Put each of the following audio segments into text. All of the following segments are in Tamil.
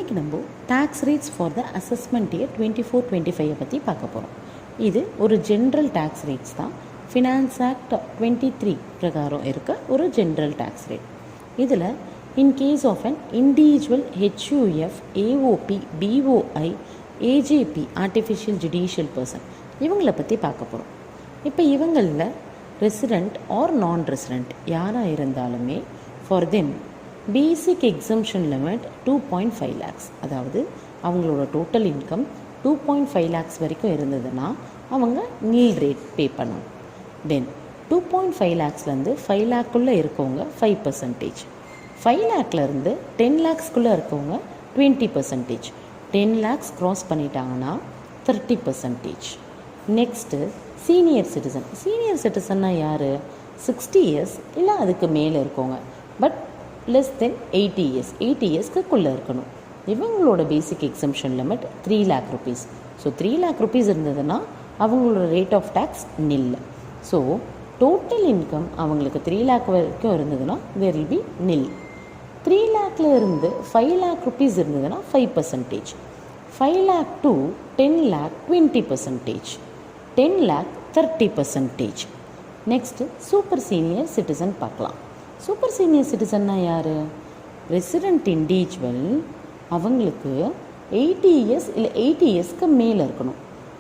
இன்றைக்கி நம்ம tax rates for the assessment year 24-25 பற்றி பார்க்க போகிறோம். இது ஒரு ஜென்ரல் டேக்ஸ் ரேட்ஸ் தான். ஃபினான்ஸ் ஆக்ட் 23 பிரகாரம் இருக்க ஒரு ஜென்ரல் டேக்ஸ் ரேட். இதில் in case of an individual HUF, AOP, BOI, AJP, artificial judicial person, இவங்களை பற்றி பார்க்க போகிறோம். இப்போ இவங்களில் ரெசிடெண்ட் ஆர் நான் ரெசிடெண்ட் யாராக இருந்தாலுமே for them basic exemption limit 2.5 lakhs, அதாவது அவங்களோட டோட்டல் இன்கம் 2.5 lakhs வரைக்கும் இருந்ததுன்னா அவங்க நீல் ரேட் பே பண்ணணும். தென் 2.5 lakhsலேருந்து 5 lakhக்குள்ளே இருக்கவங்க 5%, 5 lakhலேருந்து 10 lakhsக்குள்ளே இருக்கவங்க 20%, 10 lakhs க்ராஸ் பண்ணிட்டாங்கன்னா 30%. Next senior citizen. சீனியர் சிட்டிசன்னா யார்? 60 years இல்லை அதுக்கு மேலே இருக்கவங்க, பட் லெஸ் தென் 80 years, 80 yearsக்குள்ளே இருக்கணும். இவங்களோட basic exemption limit 3 lakh rupees. So 3 lakh rupees இருந்ததுன்னா அவங்களோட rate of tax nil. So total income அவங்களுக்கு 3 lakh வரைக்கும் இருந்ததுன்னா தேர் வில் பி நில். 3 lakhல இருந்து 5 lakh rupees இருந்ததுன்னா 5%, 5 lakh to 10 lakh 20%, 10 lakh 30%. Next super senior citizen பார்க்கலாம். சூப்பர் சீனியர் சிட்டிசன்னா யார்? ரெசிடெண்ட் இண்டிவிஜுவல், அவங்களுக்கு 80 years இல்லை 80 yearsக்கு மேலே இருக்கணும்.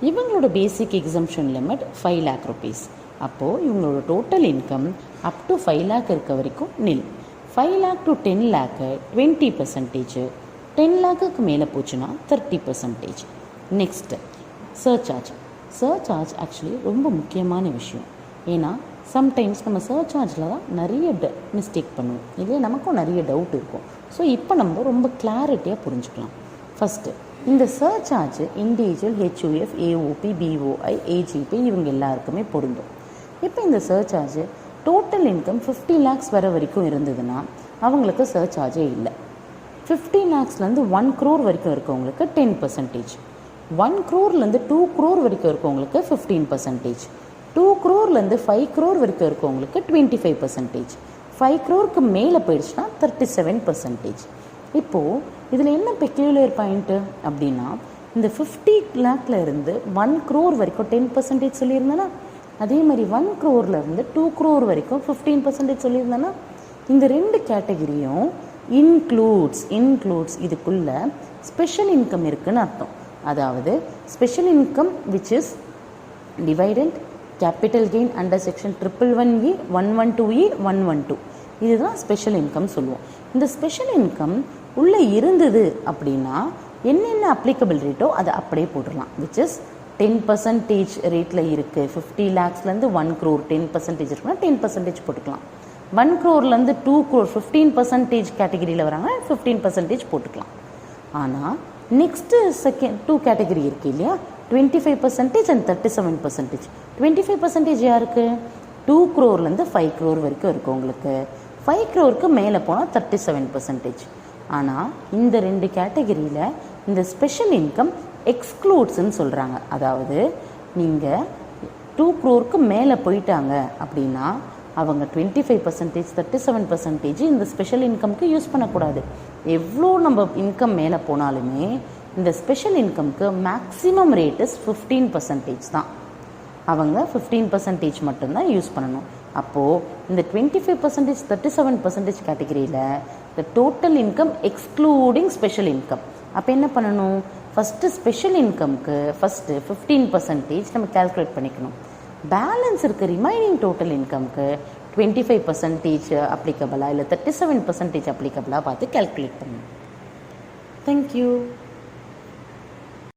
இவங்களோட basic exemption limit 5 lakh rupees. அப்போது இவங்களோட total income up to 5 lakh இருக்க வரைக்கும் நில். 5 lakh to 10 lakh 20%, 10 lakhக்கு மேலே போச்சுன்னா 30%. Next surcharge. சர்சார்ஜ் ஆக்சுவலி ரொம்ப முக்கியமான விஷயம். ஏன்னா சம்டைம்ஸ் நம்ம சர்சார்ஜில் தான் நிறைய மிஸ்டேக் பண்ணுவோம், இதே நமக்கும் நிறைய டவுட் இருக்கும். ஸோ இப்போ நம்ம ரொம்ப கிளாரிட்டியாக புரிஞ்சுக்கலாம். ஃபஸ்ட்டு இந்த surcharge individual HUF, AOP, POI, AGP இவங்க எல்லாருக்குமே பொருந்தும். இப்போ இந்த சர்சார்ஜ் டோட்டல் இன்கம் 50 lakhs வர வரைக்கும் இருந்ததுன்னா அவங்களுக்கு சர்சார்ஜே இல்லை. 50 lakhsலேருந்து 1 crore வரைக்கும் இருக்கவங்களுக்கு 10%, 1 crore-லேருந்து 2 crore வரைக்கும் இருக்கவங்களுக்கு 15%, 2 crore-லேருந்து 5 crore வரைக்கும் இருக்கவங்களுக்கு 25%, 5 crore-க்கு மேலே போயிடுச்சுன்னா 37%. இப்போது இதில் என்ன பெக்யூலியர் பாயிண்ட்டு அப்படின்னா, இந்த 50 lakhல இருந்து 1 crore வரைக்கும் 10% சொல்லியிருந்தேன்னா, அதே மாதிரி 1 crore-லேருந்து 2 crore வரைக்கும் 15% சொல்லியிருந்தேன்னா, இந்த ரெண்டு கேட்டகிரியும் இன்க்ளூட்ஸ் இதுக்குள்ள ஸ்பெஷல் இன்கம் இருக்குதுன்னு அர்த்தம். அதாவது special income which is dividend capital gain under section 111E, 112E, 112, இதுதான் ஸ்பெஷல் இன்கம் சொல்லுவோம். இந்த ஸ்பெஷல் இன்கம் உள்ளே இருந்தது அப்படின்னா என்னென்ன அப்ளிகபிள் ரேட்டோ அதை அப்படியே போட்டுடலாம். விச் இஸ் 10% ரேட்டில் இருக்குது. 50 lakhsலேருந்து 1 crore 10% இருக்குன்னா 10% போட்டுக்கலாம். 1 crore-லேருந்து 2 crore 15% கேட்டகிரியில் வராங்க, 15% போட்டுக்கலாம். ஆனால் நெக்ஸ்ட்டு செகண்ட் 2 கேட்டகிரி இருக்குது இல்லையா, 25% அண்ட் 37%. 25% யாருக்கு? 2 crore-லேருந்து 5 crore வரைக்கும் இருக்குது உங்களுக்கு. 5 crore-க்கு மேலே போனால் 37%. ஆனால் இந்த ரெண்டு கேட்டகிரியில் இந்த ஸ்பெஷல் இன்கம் எக்ஸ்க்ளூட்ஸ்ன்னு சொல்கிறாங்க. அதாவது நீங்கள் 2 crore-க்கு மேலே போயிட்டாங்க அப்படின்னா அவங்க 25%, 37% இந்த ஸ்பெஷல் இன்கம்க்கு யூஸ் பண்ணக்கூடாது. எவ்வளோ நம்ம இன்கம் மேலே போனாலுமே இந்த ஸ்பெஷல் இன்கம்க்கு மேக்ஸிமம் ரேட் இஸ் 15% தான். அவங்க 15% மட்டும்தான் யூஸ் பண்ணணும். அப்போது இந்த 25%, 37% கேட்டகிரியில் இந்த total income excluding special income. அப்போ என்ன பண்ணணும்? ஃபஸ்ட்டு ஸ்பெஷல் இன்கம்க்கு ஃபஸ்ட்டு 15% நம்ம கேல்குலேட் பண்ணிக்கணும். பேலன்ஸ் இருக்க ரிமைனிங் டோட்டல் இன்கம்க்கு 25% அப்ளிகபிளா இல்லை 37% அப்ளிகபிளாக பார்த்து கேல்குலேட் பண்ணணும். தேங்க்யூ.